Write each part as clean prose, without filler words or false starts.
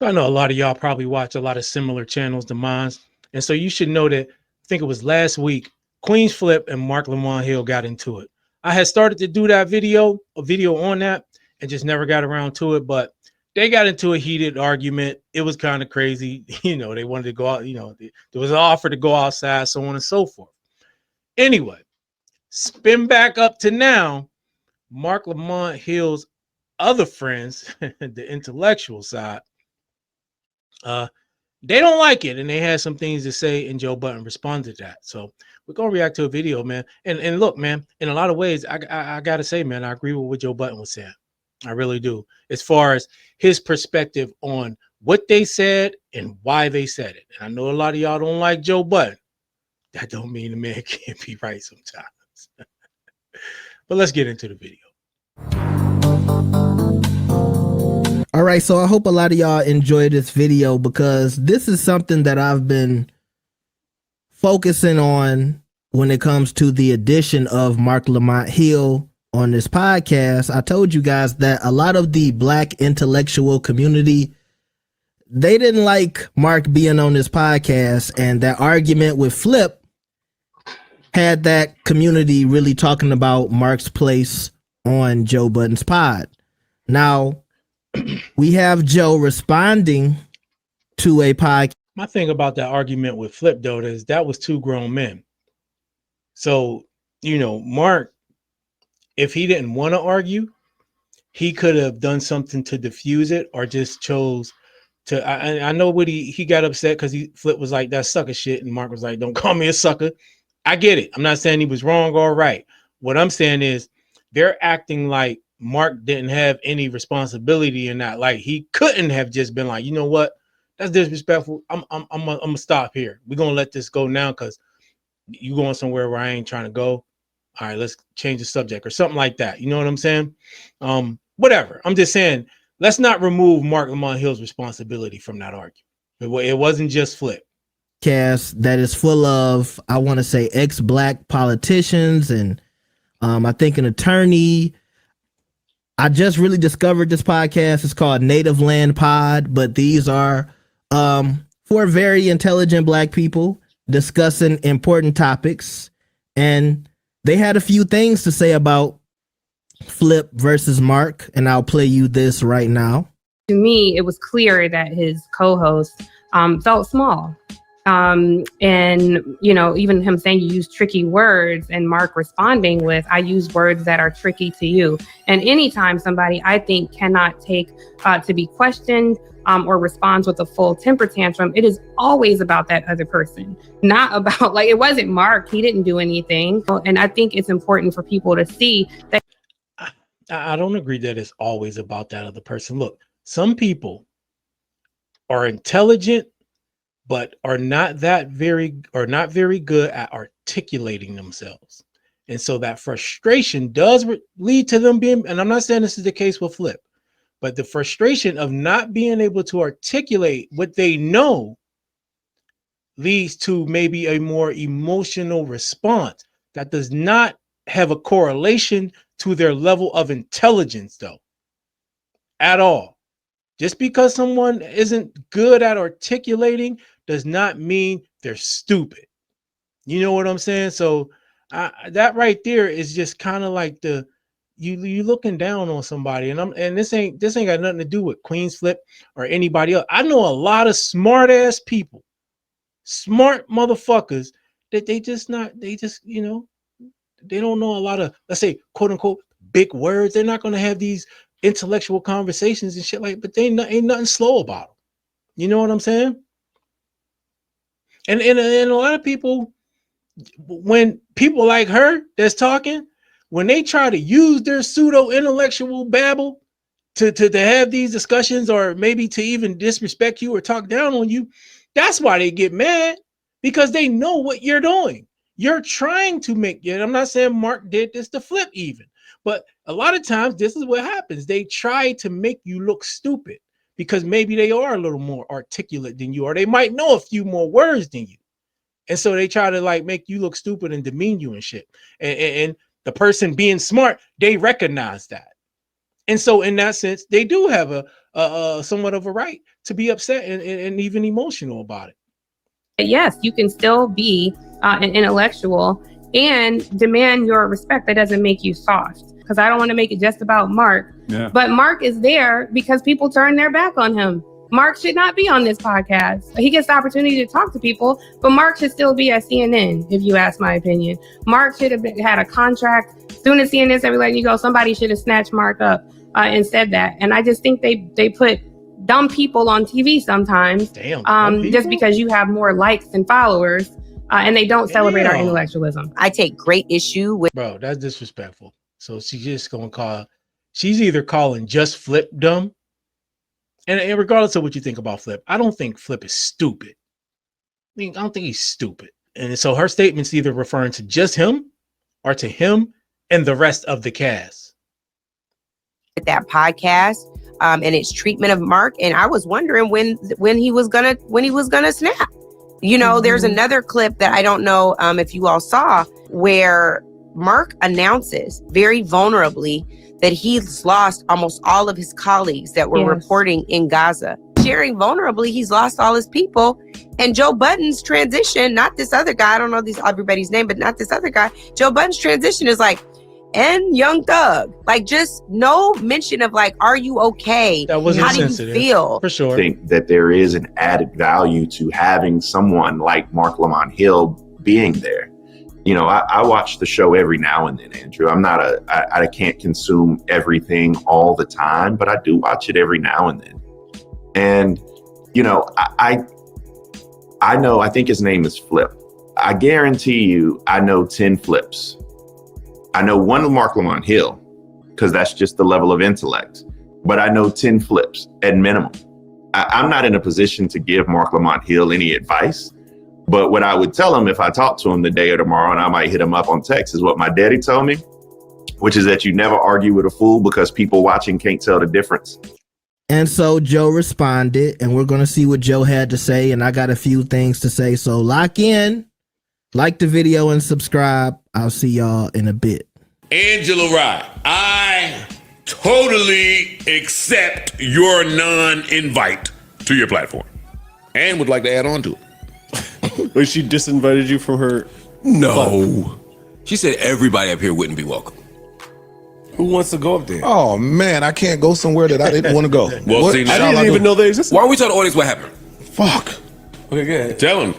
I know a lot of y'all probably watch a lot of similar channels to mine. And so you should know that I think it was last week, QueenzFlip and Marc Lamont Hill got into it. I had started to do a video on that, and just never got around to it. But they got into a heated argument. It was kind of crazy. They wanted to go out, there was an offer to go outside, so on and so forth. Anyway, spin back up to now, Marc Lamont Hill's other friends, the intellectual side, they don't like it, and they had some things to say, and Joe Budden responded to that. So we're gonna react to a video, man. And look, man, in a lot of ways, I gotta say, man, I agree with what Joe Budden was saying. I really do, as far as his perspective on what they said and why they said it. And I know a lot of y'all don't like Joe Budden. That don't mean the man can't be right sometimes. But let's get into the video. All right, so I hope a lot of y'all enjoy this video, because this is something that I've been focusing on when it comes to the addition of Marc Lamont Hill on this podcast. I told you guys that a lot of the Black intellectual community, they didn't like Marc being on this podcast, and that argument with Flip had that community really talking about Marc's place on Joe Budden's pod. Now, we have Joe responding to a podcast. My thing about that argument with Flip, though, is that was two grown men. So, Marc, if he didn't want to argue, he could have done something to diffuse it, or just chose to. I know what he got upset because Flip was like, "That sucker shit," and Marc was like, "Don't call me a sucker." I get it. I'm not saying he was wrong or right. What I'm saying is they're acting like Marc didn't have any responsibility in that. Like, he couldn't have just been like, you know what, that's disrespectful. I'm gonna stop here. We're gonna let this go now because you going somewhere where I ain't trying to go. All right, let's change the subject or something like that. You know what I'm saying? Whatever. I'm just saying, let's not remove Marc Lamont Hill's responsibility from that argument. It wasn't just Flip. That is full of, I want to say, ex-Black politicians and I think an attorney. I just really discovered this podcast. It's called Native Land Pod, but these are for very intelligent Black people discussing important topics. And they had a few things to say about Flip versus Marc, and I'll play you this right now. To me, it was clear that his co-host felt small. And, even him saying you use tricky words, and Marc responding with, I use words that are tricky to you. And anytime somebody, I think, cannot take to be questioned or responds with a full temper tantrum, it is always about that other person, not about, like, it wasn't Marc. He didn't do anything. And I think it's important for people to see that. I don't agree that it's always about that other person. Look, some people are intelligent, but are not very good at articulating themselves. And so that frustration does lead to them being, and I'm not saying this is the case with Flip, but the frustration of not being able to articulate what they know leads to maybe a more emotional response that does not have a correlation to their level of intelligence, though, at all. Just because someone isn't good at articulating does not mean they're stupid. You know what I'm saying? So that right there is just kind of like you looking down on somebody, and this ain't got nothing to do with QueenzFlip or anybody else. I know a lot of smart ass people, smart motherfuckers that they don't know a lot of, let's say, quote unquote, big words. They're not going to have these intellectual conversations and shit but they ain't nothing slow about them. You know what I'm saying? And a lot of people, when people like her that's talking, when they try to use their pseudo intellectual babble to have these discussions, or maybe to even disrespect you or talk down on you, that's why they get mad, because they know what you're doing. You're trying to make it. I'm not saying Marc did this to Flip even, but a lot of times this is what happens. They try to make you look stupid because maybe they are a little more articulate than you, or they might know a few more words than you. And so they try to like make you look stupid and demean you and shit. And the person being smart, they recognize that. And so in that sense, they do have a somewhat of a right to be upset and even emotional about it. Yes, you can still be an intellectual and demand your respect. That doesn't make you soft, because I don't want to make it just about Marc. Yeah. But Marc is there because people turn their back on him. Marc should not be on this podcast. He gets the opportunity to talk to people, but Marc should still be at CNN, if you ask my opinion. Marc should have had a contract. As soon as CNN said, we letting you go, somebody should have snatched Marc up and said that. And I just think they put dumb people on TV sometimes. Just because you have more likes and followers, and they don't celebrate our intellectualism. I take great issue with. Bro, that's disrespectful. So she's just gonna call. She's either calling just Flip dumb, and regardless of what you think about Flip, I don't think Flip is stupid. I don't think he's stupid. And so her statement's either referring to just him or to him and the rest of the cast. That podcast and its treatment of Marc, and I was wondering when he was gonna snap. You know, there's another clip that I don't know if you all saw, where Marc announces very vulnerably that he's lost almost all of his colleagues that were reporting in Gaza. Sharing vulnerably, he's lost all his people. And Joe Budden's transition, not this other guy, I don't know everybody's name, but not this other guy. Joe Budden's transition is like, and Young Thug, like, just no mention of like, are you okay? That was How insensitive, do you feel? for sure. I think that there is an added value to having someone like Marc Lamont Hill being there. You know, I watch the show every now and then, Andrew. I can't consume everything all the time, but I do watch it every now and then. And, you know, I know, I think his name is Flip. I guarantee you, I know 10 Flips. I know one of Marc Lamont Hill, because that's just the level of intellect. But I know 10 Flips at minimum. I'm not in a position to give Marc Lamont Hill any advice. But what I would tell him if I talked to him the day or tomorrow, and I might hit him up on text, is what my daddy told me, which is that you never argue with a fool because people watching can't tell the difference. And so Joe responded, and we're going to see what Joe had to say. And I got a few things to say. So lock in, like the video, and subscribe. I'll see y'all in a bit. Angela Rye, I totally accept your non-invite to your platform and would like to add on to it. Or she disinvited you from her? No. She said everybody up here wouldn't be welcome. Who wants to go up there? Oh man, I can't go somewhere that I didn't want to go. Well, see, I didn't even know they existed. Why don't we tell the audience what happened? Fuck. Okay, go ahead. Tell him.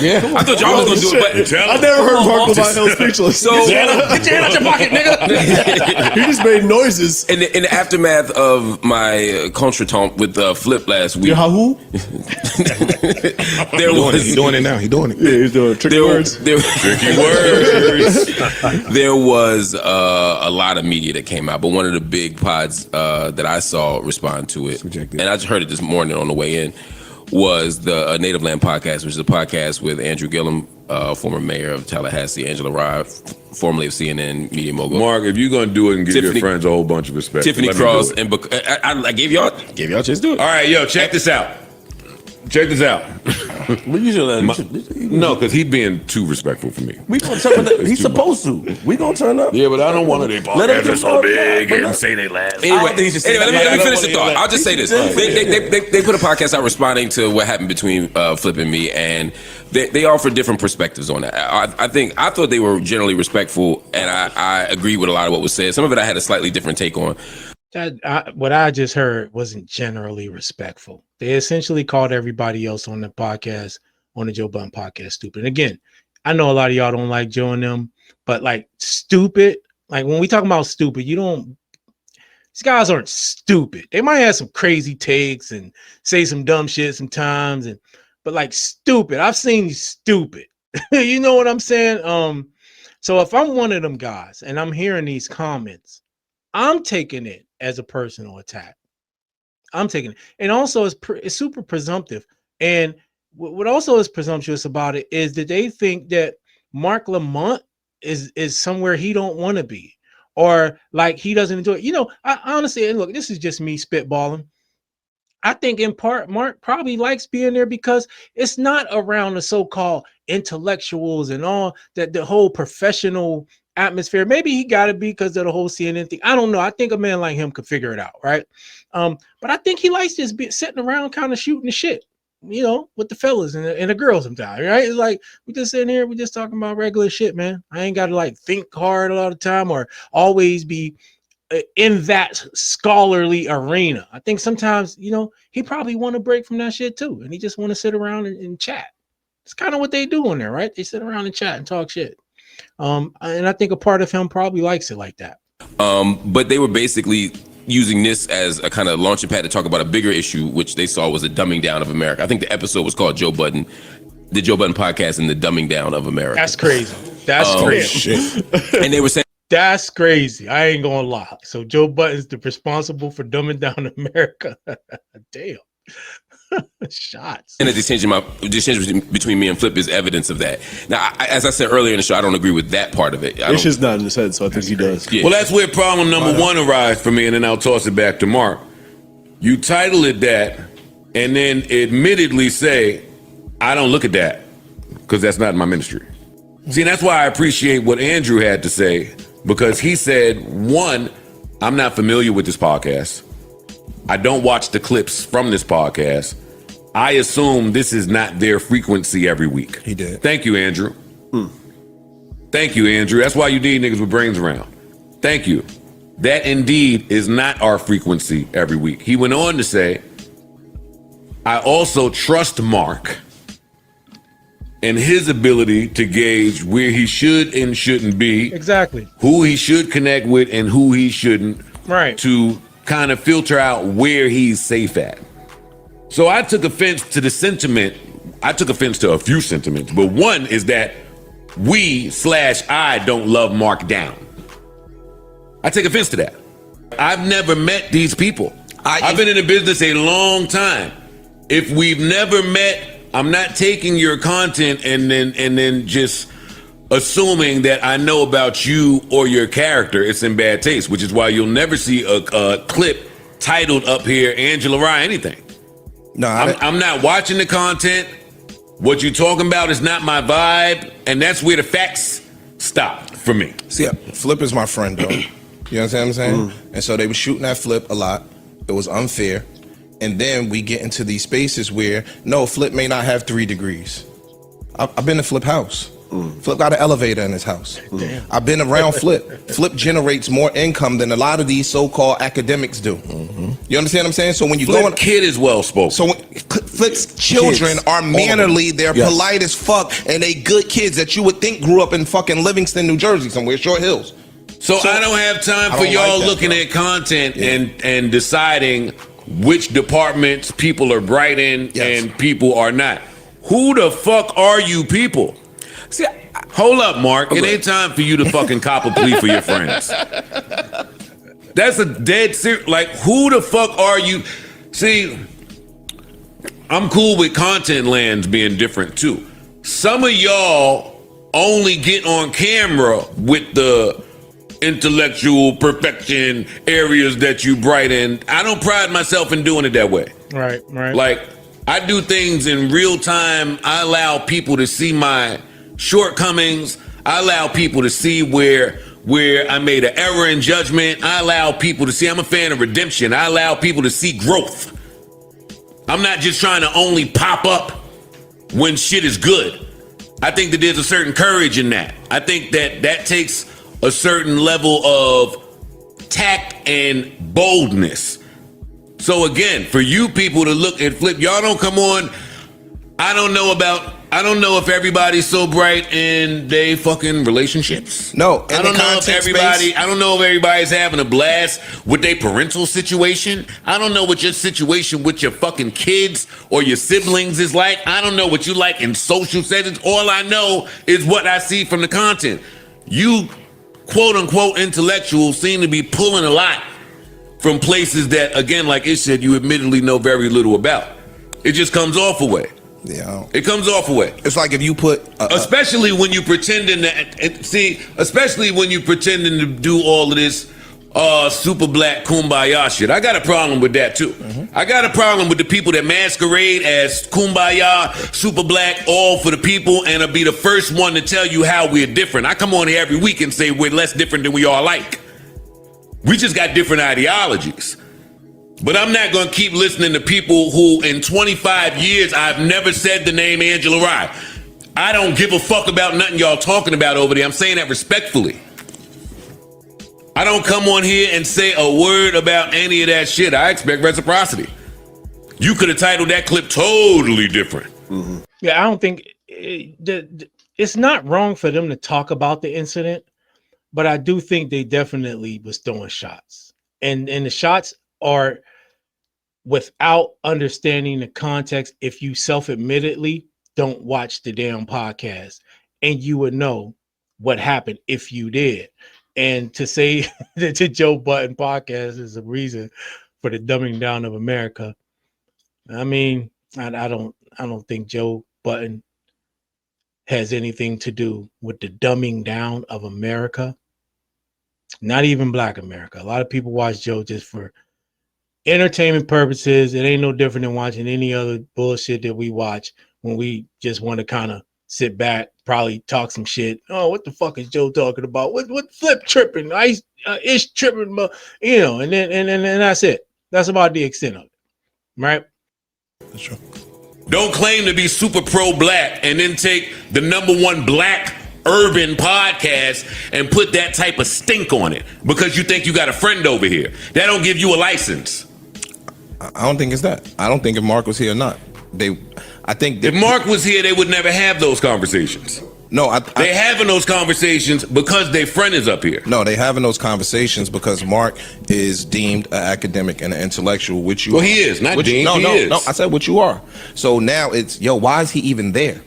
Yeah. I thought y'all was gonna do it, but Tell I him. never heard Marc Lamont Hill speechless. So get your hand out your pocket, nigga. He just made noises. In the aftermath of my contretemps with Flip last week, Yahoo? He's doing it now. He's doing it. Yeah, he's doing tricky words. Tricky words. There was a lot of media that came out, but one of the big pods that I saw respond to it, and I just heard it this morning on the way in, was the Native Land Podcast, which is a podcast with Andrew Gillum, former mayor of Tallahassee, Angela Rye, formerly of CNN Media Mogul. Mark, if you're going to do it and give your friends a whole bunch of respect. Tiffany Cross, and I gave y'all a chance to do it. All right, yo, check this out. Check this out. No, because he's being too respectful for me. We gonna turn up. He's supposed to. We gonna turn up. Yeah, but I don't want to. Let him They're so big and say they last. Anyway, let me finish the thought. I'll just say this. They put a podcast out responding to what happened between Flip and me, and they offer different perspectives on that. I thought they were generally respectful, and I agree with a lot of what was said. Some of it I had a slightly different take on. What I just heard wasn't generally respectful. They essentially called everybody else on the podcast, on the Joe Budden podcast, stupid. And again, I know a lot of y'all don't like Joe and them, but like stupid, like when we talk about stupid, these guys aren't stupid. They might have some crazy takes and say some dumb shit sometimes, but like stupid, I've seen you stupid. You know what I'm saying? So if I'm one of them guys and I'm hearing these comments, I'm taking it as a personal attack. I'm taking it. And also it's super presumptive. And what also is presumptuous about it is that they think that Marc Lamont is somewhere he don't want to be, or like he doesn't enjoy it. You know, I honestly, and look, this is just me spitballing. I think in part Marc probably likes being there because it's not around the so-called intellectuals and all that, the whole professional atmosphere. Maybe he got to be because of the whole CNN thing. I don't know. I think a man like him could figure it out, right? But I think he likes just sitting around kind of shooting the shit, you know, with the fellas and the girls sometimes, right? It's like we just sitting here, we just talking about regular shit, man. I ain't got to like think hard a lot of time or always be in that scholarly arena. I think sometimes, you know, he probably want to break from that shit too, and he just want to sit around and chat. It's kind of what they do in there, right? They sit around and chat and talk shit. And I think a part of him probably likes it like that. But they were basically using this as a kind of launching pad to talk about a bigger issue, which they saw was a dumbing down of America. I think the episode was called Joe Budden, the Joe Budden podcast, and the dumbing down of America. That's crazy. That's crazy. And they were saying, that's crazy. I ain't gonna lie. So Joe Budden's responsible for dumbing down America. Damn. Shots. And the distinction between me and Flip is evidence of that. Now, as I said earlier in the show, I don't agree with that part of it. It's just not in his head, so I think he does. Yeah. Well, that's where problem number one arises for me, and then I'll toss it back to Mark. You title it that, and then admittedly say, I don't look at that, because that's not my ministry. See, that's why I appreciate what Andrew had to say, because he said, one, I'm not familiar with this podcast. I don't watch the clips from this podcast. I assume this is not their frequency every week. He did. Thank you, Andrew. Thank you, Andrew. That's why you need niggas with brains around. Thank you. That indeed is not our frequency every week. He went on to say, I also trust Mark and his ability to gauge where he should and shouldn't be. Exactly. Who he should connect with and who he shouldn't. Right. To kind of filter out where he's safe at. So I took offense to the sentiment. I took offense to a few sentiments, but one is that I don't love Mark down. I take offense to that. I've never met these people. I've been in the business a long time. If we've never met, I'm not taking your content and then just assuming that I know about you or your character. It's in bad taste, which is why you'll never see a clip titled up here, Angela Rye, anything. No, I'm not watching the content. What you're talking about is not my vibe, and that's where the facts stop for me. See, Flip is my friend, though. You know what I'm saying? And so they were shooting at Flip a lot. It was unfair. And then we get into these spaces where, no, Flip may not have 3 degrees. I've been to Flip house. Flip got an elevator in his house. I've been around Flip. Flip generates more income than a lot of these so-called academics do. You understand what I'm saying? So when you Flip go in, kid is well spoken. so when Flip's children are mannerly, they're polite as fuck, and they good kids that you would think grew up in fucking Livingston, New Jersey, somewhere, Short Hills. So I don't have time for y'all looking at content and deciding which departments people are bright in and people are not. Who the fuck are you people? See, hold up, Mark. It ain't time for you to fucking cop a plea for your friends. That's a dead serious. Like, who the fuck are you? See, I'm cool with content lands being different too. Some of y'all only get on camera with the intellectual perfection areas that you bright in. I don't pride myself in doing it that way. Right. Like, I do things in real time. I allow people to see my shortcomings. I allow people to see where I made an error in judgment. I allow people to see, I'm a fan of redemption. I allow people to see growth. I'm not just trying to only pop up when shit is good. I think that there's a certain courage in that. I think that takes a certain level of tact and boldness. So again, for you people to look at Flip, y'all don't come on. I don't know if everybody's so bright in they fucking relationships. No, I don't know if everybody's having a blast with their parental situation. I don't know what your situation with your fucking kids or your siblings is like. I don't know what you like in social settings. All I know is what I see from the content. You quote unquote intellectuals seem to be pulling a lot from places that, again, like it said, you admittedly know very little about. It just comes off a way. Yeah, it comes off a way. It's like if you put, especially when you pretending to do all of this super black kumbaya shit. I got a problem with that too. I got a problem with the people that masquerade as kumbaya, super black, all for the people, and I'll be the first one to tell you how we're different. I come on here every week and say we're less different than we all like. We just got different ideologies. But I'm not going to keep listening to people who in 25 years, I've never said the name Angela Rye. I don't give a fuck about nothing y'all talking about over there. I'm saying that respectfully. I don't come on here and say a word about any of that shit. I expect reciprocity. You could have titled that clip totally different. Yeah, I don't think it's not wrong for them to talk about the incident, but I do think they definitely was throwing shots. And the shots are without understanding the context. If you self-admittedly don't watch the damn podcast, and you would know what happened if you did. And to say that the Joe Budden podcast is a reason for the dumbing down of America, I mean, I don't think Joe Budden has anything to do with the dumbing down of America. Not even Black America. A lot of people watch Joe just for entertainment purposes. It ain't no different than watching any other bullshit that we watch when we just want to kind of sit back, probably talk some shit. Oh, what the fuck is Joe talking about? What Flip tripping? Ish tripping, you know, and then that's it. That's about the extent of it, right? That's true. Don't claim to be super pro-black and then take the #1 black urban podcast and put that type of stink on it because you think you got a friend over here. That don't give you a license. I don't think it's that. I don't think if Mark was here or not. I think if Mark was here, they would never have those conversations. No, they having those conversations because their friend is up here. No, they having those conversations because Mark is deemed an academic and an intellectual, which you. Well, he is not deemed. No. I said what you are. So now it's why is he even there?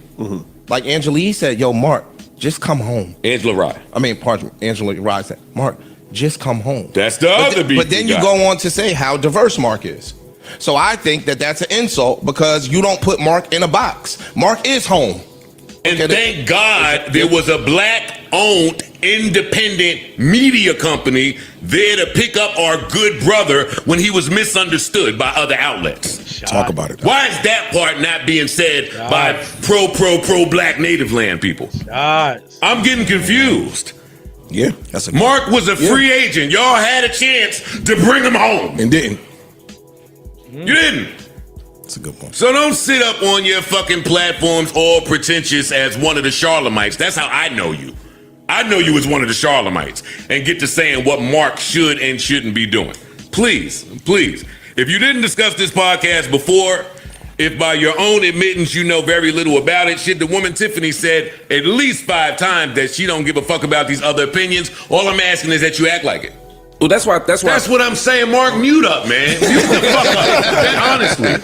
Like Angela Yee said, Mark, just come home. Angela Rye. I mean, pardon me, Angela Rye said, Mark, just come home. That's the other beat. But then you go on to say how diverse Mark is. So I think that that's an insult because you don't put Mark in a box. Mark is home. And thank God there was a black-owned, independent media company there to pick up our good brother when he was misunderstood by other outlets. Talk about it. Why is that part not being said by pro-black native land people? I'm getting confused. Yeah, that's Mark was a free agent. Y'all had a chance to bring him home. And didn't. You didn't. That's a good point. So don't sit up on your fucking platforms all pretentious as one of the Charlemites. That's how I know you. I know you as one of the Charlemites and get to saying what Mark should and shouldn't be doing. Please. If you didn't discuss this podcast before, if by your own admittance you know very little about it, shit, the woman Tiffany said at least 5 times that she don't give a fuck about these other opinions. All I'm asking is that you act like it. Well, that's why. That's what I'm saying. Mark, mute up, man. Mute the fuck up. Honestly,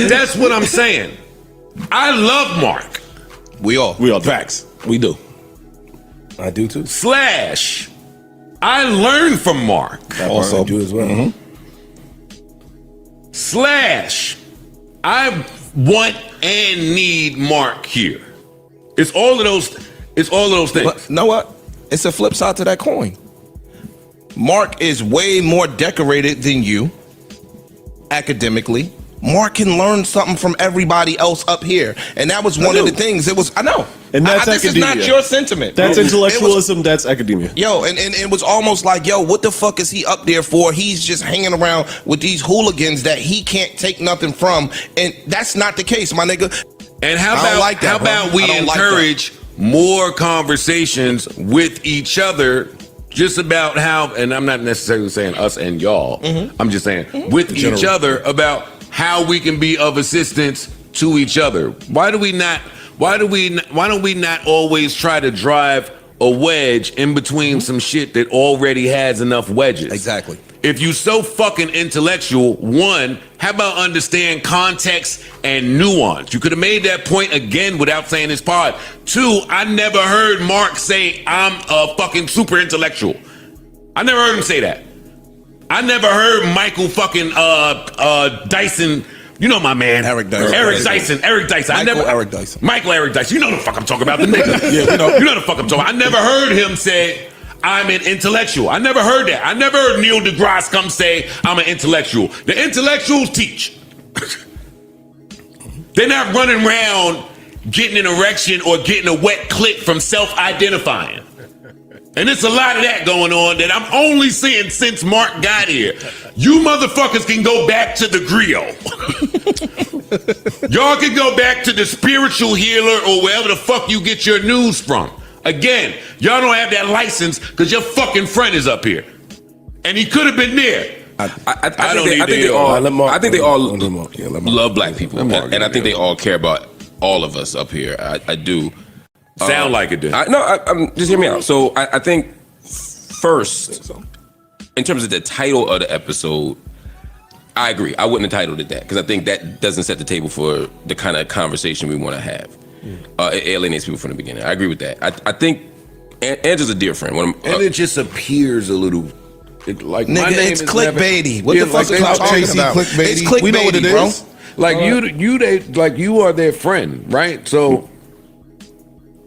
that's what I'm saying. I love Mark. We all facts. We do. I do too. Slash, I learned from Mark. That also do as well. Slash, I want and need Mark here. It's all of those things. But you know what? It's a flip side to that coin. Mark is way more decorated than you academically. Mark can learn something from everybody else up here. And that was one of the things. I know. And that's this academia. is not your sentiment. That's intellectualism. That's academia. And it was almost like, what the fuck is he up there for? He's just hanging around with these hooligans that he can't take nothing from. And that's not the case, my nigga. And how about we encourage more conversations with each other just about how, and I'm not necessarily saying us and y'all, I'm just saying with each other about how we can be of assistance to each other. Why don't we not always try to drive a wedge in between some shit that already has enough wedges? Exactly. If you so fucking intellectual, one, how about understand context and nuance? You could have made that point again without saying this part. Two, I never heard Mark say I'm a fucking super intellectual. I never heard him say that. I never heard Michael fucking Dyson. You know my man. Eric Dyson. Eric Dyson. Eric Dyson. Michael Eric Dyson. You know the fuck I'm talking about, the nigga. Yeah, we know. You know the fuck I'm talking about. I never heard him say, I'm an intellectual. I never heard that. I never heard Neil deGrasse come say, I'm an intellectual. The intellectuals teach. They're not running around getting an erection or getting a wet clit from self-identifying. And it's a lot of that going on that I'm only seeing since Mark got here. You motherfuckers can go back to the griot. Y'all can go back to the spiritual healer or wherever the fuck you get your news from. Again, y'all don't have that license because your fucking friend is up here. And he could have been there. I think they all love black people. And I think they all care about all of us up here. I do. Sound like it did. Just hear me out. So I think first, in terms of the title of the episode, I agree. I wouldn't have titled it that because I think that doesn't set the table for the kind of conversation we want to have. It alienates people from the beginning. I agree with that. I think Andrew's a dear friend. And it just appears a little like Nigga, my name it's is clickbaity. Never, What the fuck is clout chasing about? Clickbaity. It's clickbaity, We know what it bro. is. Like you are their friend, right? So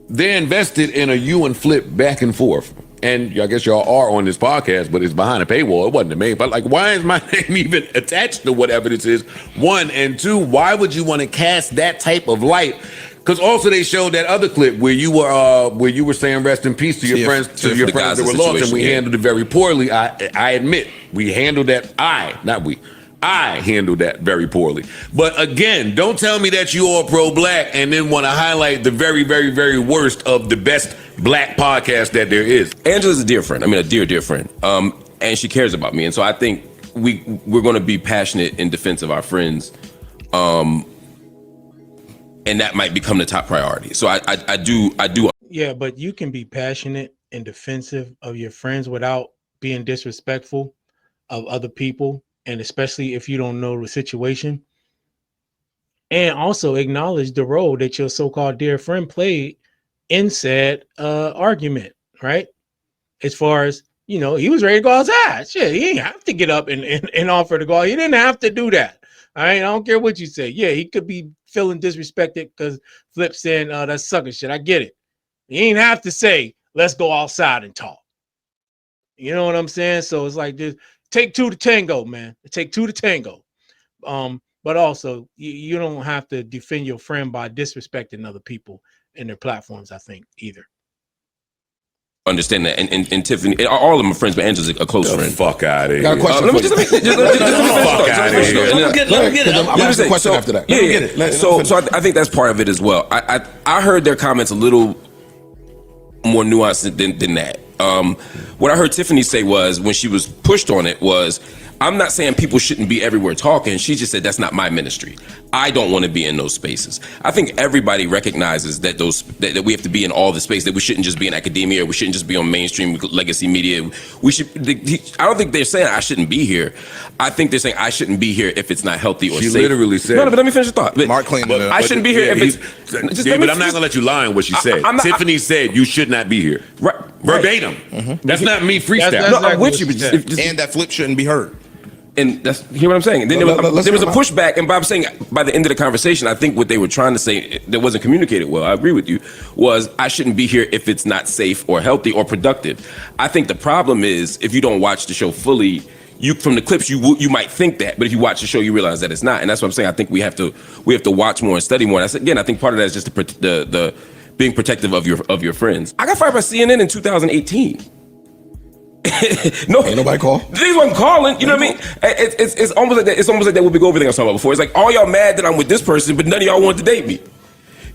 they're invested in a you and Flip back and forth. And I guess y'all are on this podcast, but it's behind a paywall. It wasn't made. But like, why is my name even attached to whatever this is? One, and two, why would you want to cast that type of light? Because also they showed that other clip where you were saying rest in peace to your friends that were lost, and we handled it very poorly. I admit we handled that. I handled that very poorly. But again, don't tell me that you are pro-black and then want to highlight the very, very, very worst of the best black podcast that there is. Angela's a dear friend. I mean, a dear friend. And she cares about me. And so I think we're going to be passionate in defense of our friends. And that might become the top priority. So I do. Yeah, but you can be passionate and defensive of your friends without being disrespectful of other people. And especially if you don't know the situation, and also acknowledge the role that your so-called dear friend played in said argument, right? As far as, he was ready to go outside. Shit, he didn't have to get up and offer to go. He didn't have to do that. All right, I don't care what you say. Yeah, he could be feeling disrespected because Flip saying, that's sucker shit. I get it. He ain't have to say, let's go outside and talk. You know what I'm saying? So it's like this. Take two to tango, man. Take two to tango. But also, you don't have to defend your friend by disrespecting other people and their platforms, I think, either. Understand that. And Tiffany, all of my friends, but Angela's a close friend. Fuck out of here. Got a question. Let me get it. I'm asking a question after that. Yeah. So I think that's part of it as well. I heard their comments a little more nuanced than that. What I heard Tiffany say was, when she was pushed on it, was, I'm not saying people shouldn't be everywhere talking. She just said, that's not my ministry. I don't want to be in those spaces. I think everybody recognizes that that we have to be in all the space, that we shouldn't just be in academia, or we shouldn't just be on mainstream legacy media. I don't think they're saying I shouldn't be here. I think they're saying I shouldn't be here if it's not healthy or safe. She literally said. No, but let me finish the thought. Mark cleaned it up. I shouldn't be here if it's. But I'm not going to let you lie on what she said. Tiffany said you should not be here. Right. Verbatim. Mm-hmm. That's not me freestyle. No, I'm with you. And that Flip shouldn't be heard. And that's, hear what I'm saying? Then there was a pushback, and Bob saying by the end of the conversation, I think what they were trying to say that wasn't communicated well, I agree with you, was I shouldn't be here if it's not safe or healthy or productive. I think the problem is, if you don't watch the show fully, from the clips you might think that, but if you watch the show, you realize that it's not. And that's what I'm saying. I think we have to watch more and study more. And I think part of that is just the being protective of your friends. I got fired by CNN in 2018. No, ain't nobody call. These wasn't calling. You know what I mean? It's almost like that. It's almost like that. What we go over there I was talking about before. It's like all y'all mad that I'm with this person, but none of y'all want to date me.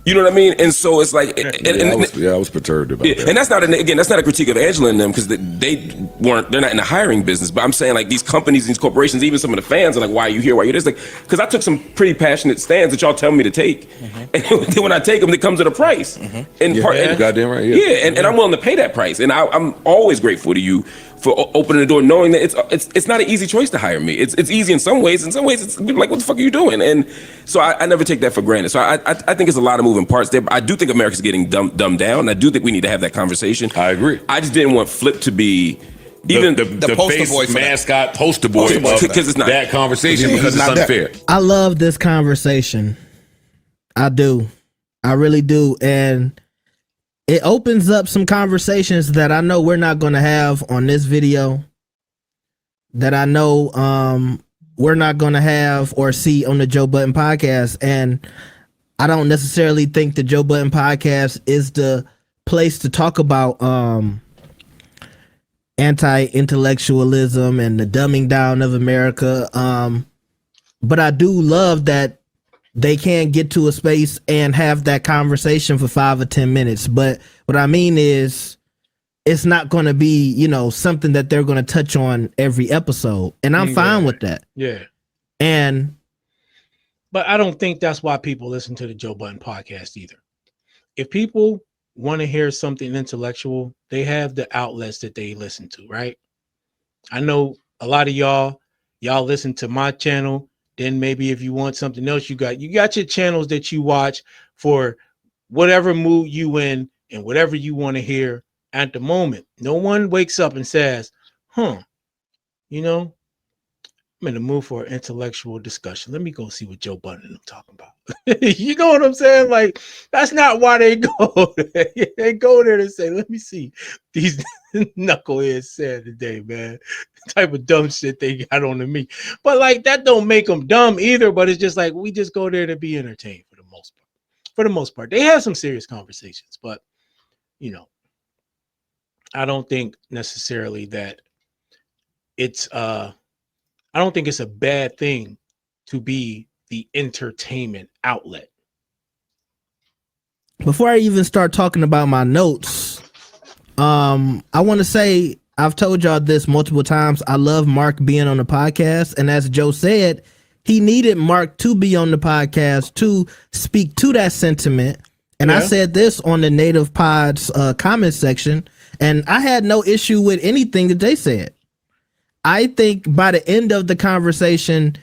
You know what I mean? And so it's like, I was perturbed about that. And that's not a critique of Angela and them, because they're not in the hiring business. But I'm saying, like, these companies, these corporations, even some of the fans are like, why are you here? Why are you this? Like, because I took some pretty passionate stands that y'all tell me to take, and then when I take them, it comes at a price. And goddamn right. Yeah, and I'm willing to pay that price. And I'm always grateful to you for opening the door, knowing that it's not an easy choice to hire me. It's easy in some ways. In some ways, it's like, what the fuck are you doing? And so I never take that for granted. So I think it's a lot of moving parts there. But I do think America's getting dumbed down. And I do think we need to have that conversation. I agree. I just didn't want Flip to be even the poster boy, mascot, poster boy, because it's not that conversation, because it's unfair. I love this conversation. I do. I really do. And it opens up some conversations that I know we're not going to have on this video, that I know we're not going to have or see on the Joe Budden podcast. And I don't necessarily think the Joe Budden podcast is the place to talk about anti-intellectualism and the dumbing down of America. But I do love that they can get to a space and have that conversation for 5 or 10 minutes. But what I mean is, it's not going to be, you know, something that they're going to touch on every episode. And I'm fine with that. Yeah. But I don't think that's why people listen to the Joe Budden podcast either. If people want to hear something intellectual, they have the outlets that they listen to, right? I know a lot of y'all listen to my channel. Then maybe if you want something else, you got your channels that you watch for whatever mood you in and whatever you want to hear at the moment. No one wakes up and says, you know, I'm in the mood for an intellectual discussion. Let me go see what Joe Budden I'm talking about. You know what I'm saying? Like, that's not why they go there. They go there to say, let me see these knuckleheads said today, man. The type of dumb shit they got on to me. But like, that don't make them dumb either. But it's just like, we just go there to be entertained for the most part. For the most part, they have some serious conversations, but you know, I don't think necessarily that it's I don't think it's a bad thing to be the entertainment outlet. Before I even start talking about my notes, I want to say, I've told y'all this multiple times, I love Marc being on the podcast. And as Joe said, he needed Marc to be on the podcast to speak to that sentiment. And I said this on the Native Pod's comment section, and I had no issue with anything that they said. I think by the end of the conversation,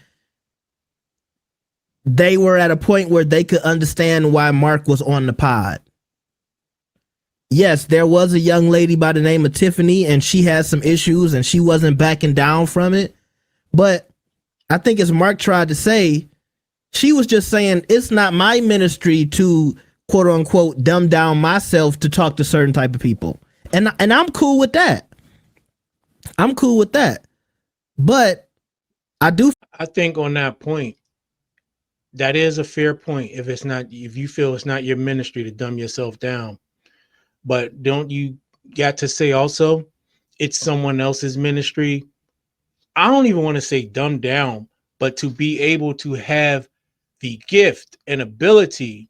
they were at a point where they could understand why Marc was on the pod. Yes, there was a young lady by the name of Tiffany, and she had some issues, and she wasn't backing down from it. But I think, as Marc tried to say, she was just saying, it's not my ministry to, quote unquote, dumb down myself to talk to certain type of people. And I'm cool with that. I'm cool with that. But I think on that point, that is a fair point. If you feel it's not your ministry to dumb yourself down, but don't you got to say also it's someone else's ministry? I don't even want to say dumb down, but to be able to have the gift and ability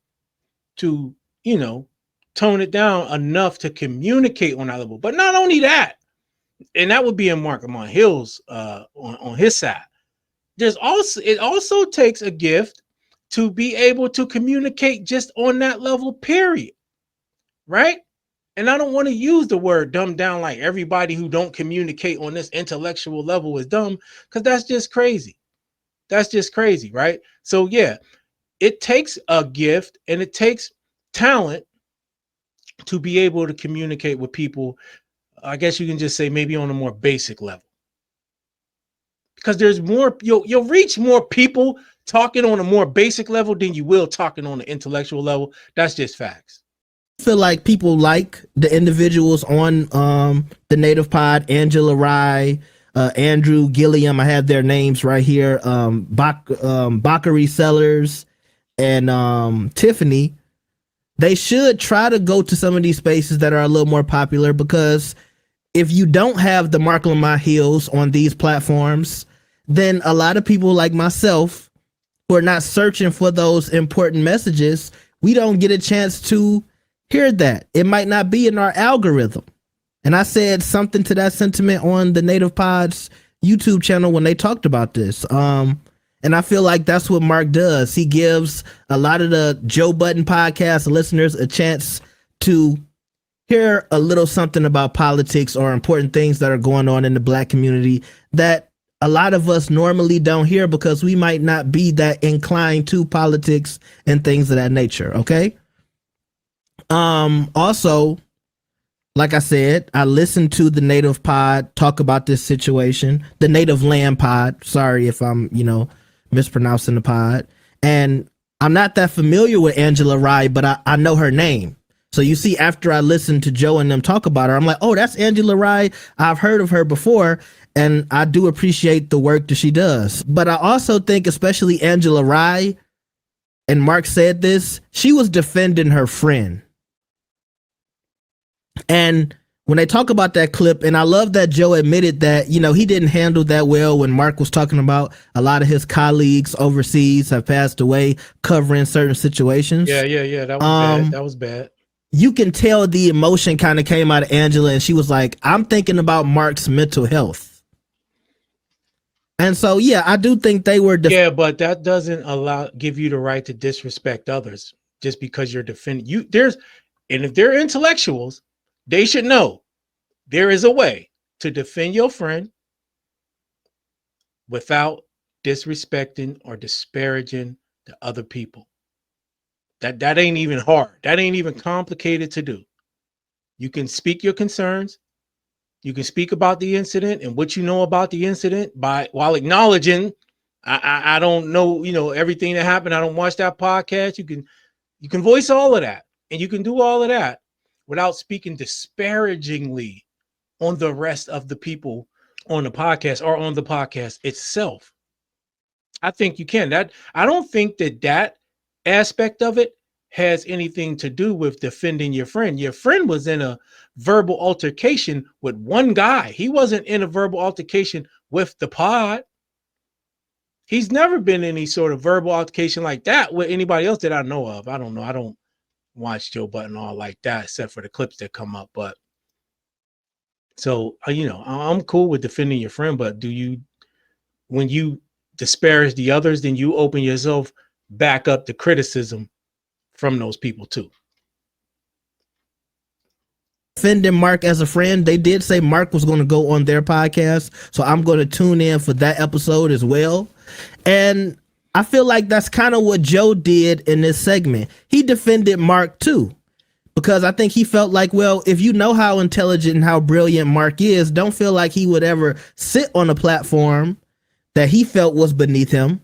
to, you know, tone it down enough to communicate on that level. But not only that, and that would be in Marc Lamont Hill's on his side. It also takes a gift to be able to communicate just on that level, period. Right? And I don't want to use the word dumb down like everybody who don't communicate on this intellectual level is dumb, because that's just crazy. That's just crazy, right? So yeah, it takes a gift and it takes talent to be able to communicate with people. I guess you can just say maybe on a more basic level, because there's more, you'll reach more people talking on a more basic level than you will talking on the intellectual level. That's just facts. I feel like people like the individuals on the Native Pod, Angela Rye, Andrew Gilliam. I have their names right here. Bakari Sellers and Tiffany. They should try to go to some of these spaces that are a little more popular, because if you don't have the Marc Lamont Hills on these platforms, then a lot of people like myself who are not searching for those important messages, we don't get a chance to hear that. It might not be in our algorithm. And I said something to that sentiment on the Native Pod's YouTube channel when they talked about this. And I feel like that's what Marc does. He gives a lot of the Joe Budden podcast listeners a chance to hear a little something about politics or important things that are going on in the Black community that a lot of us normally don't hear, because we might not be that inclined to politics and things of that nature. Okay. Also, like I said, I listened to the Native Pod talk about this situation, the Native Land Pod. Sorry if I'm, mispronouncing the pod. And I'm not that familiar with Angela Rye, but I know her name. So you see, after I listened to Joe and them talk about her, I'm like, oh, that's Angela Rye. I've heard of her before, and I do appreciate the work that she does. But I also think, especially Angela Rye, and Mark said this, she was defending her friend. And when they talk about that clip, and I love that Joe admitted that, you know, he didn't handle that well when Mark was talking about a lot of his colleagues overseas have passed away covering certain situations. Yeah. That was bad. That was bad. You can tell the emotion kind of came out of Angela, and she was like, I'm thinking about Mark's mental health. And so, yeah, I do think they were. Yeah, but that doesn't give you the right to disrespect others just because you're defending you. And if they're intellectuals, they should know there is a way to defend your friend without disrespecting or disparaging the other people. That ain't even hard. That ain't even complicated to do. You can speak your concerns. You can speak about the incident and what you know about the incident while acknowledging, I don't know, everything that happened. I don't watch that podcast. You can voice all of that, and you can do all of that without speaking disparagingly on the rest of the people on the podcast or on the podcast itself. I think you can. I don't think that aspect of it has anything to do with defending your friend. Your friend was in a verbal altercation with one guy. He wasn't in a verbal altercation with the pod. He's never been in any sort of verbal altercation like that with anybody else that I know of. I don't know. I don't watch Joe Budden all like that, except for the clips that come up. But so, I'm cool with defending your friend, but when you disparage the others, then you open yourself back up to criticism from those people too. Defending Mark as a friend, they did say Mark was going to go on their podcast, so I'm going to tune in for that episode as well. And I feel like that's kind of what Joe did in this segment. He defended Mark too, because I think he felt like, well, if you know how intelligent and how brilliant Mark is, don't feel like he would ever sit on a platform that he felt was beneath him,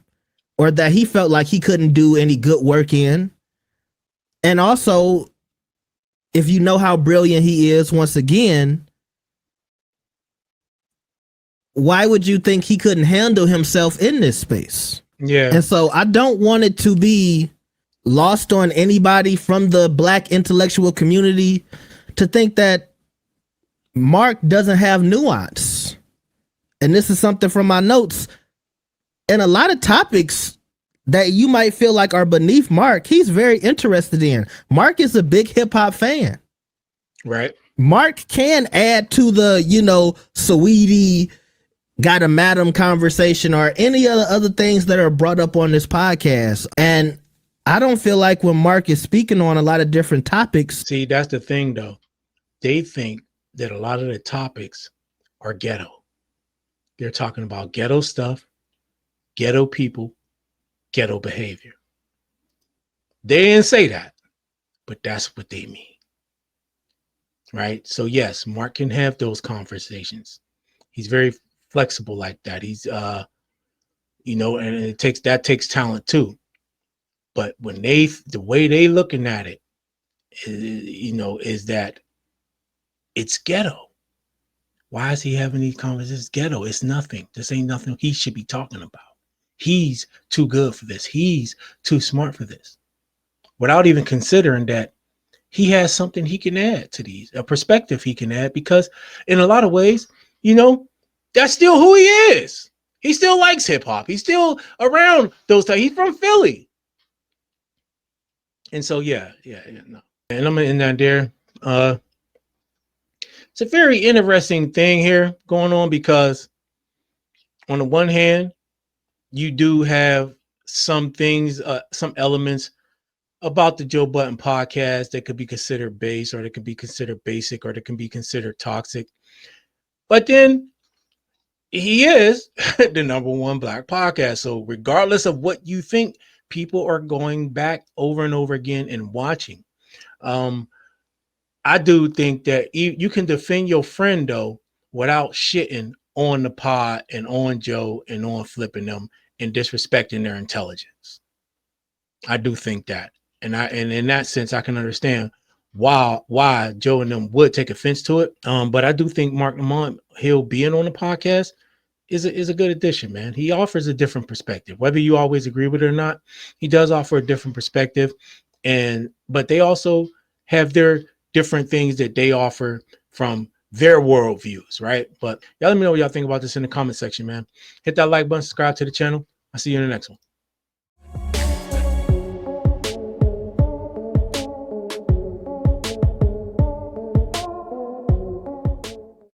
or that he felt like he couldn't do any good work in. And also, if you know how brilliant he is, once again, why would you think he couldn't handle himself in this space? Yeah. And so I don't want it to be lost on anybody from the Black intellectual community to think that Mark doesn't have nuance. And this is something from my notes. And a lot of topics that you might feel like are beneath Mark, he's very interested in. Mark is a big hip hop fan. Right. Mark can add to the, Saweetie got a madam conversation or any other things that are brought up on this podcast. And I don't feel like when Mark is speaking on a lot of different topics. See, that's the thing though. They think that a lot of the topics are ghetto. They're talking about ghetto stuff, ghetto people, ghetto behavior. They didn't say that, but that's what they mean. Right? So yes, Mark can have those conversations. He's very flexible like that. He's and it takes talent too. But when the way they looking at it is that it's ghetto. Why is he having these conversations? It's ghetto. It's nothing. This ain't nothing he should be talking about. He's too good for this. He's too smart for this. Without even considering that he has something he can add to these, a perspective he can add, because in a lot of ways, that's still who he is. He still likes hip hop. He's still around those times. He's from Philly. And so, no. And I'm in there. It's a very interesting thing here going on, because on the one hand, you do have some things, some elements about the Joe Budden podcast that could be considered base, or that could be considered basic, or that can be considered toxic. But then he is the #1 Black podcast. So regardless of what you think, people are going back over and over again and watching. I do think that you can defend your friend though without shitting on the pod and on Joe and on flipping them and disrespecting their intelligence. I do think that. And in that sense, I can understand why Joe and them would take offense to it. But I do think Marc Lamont Hill being on the podcast is a good addition, man. He offers a different perspective. Whether you always agree with it or not, he does offer a different perspective. But they also have their different things that they offer from their worldviews, right? But y'all let me know what y'all think about this in the comment section, man. Hit that like button, subscribe to the channel. I'll see you in the next one.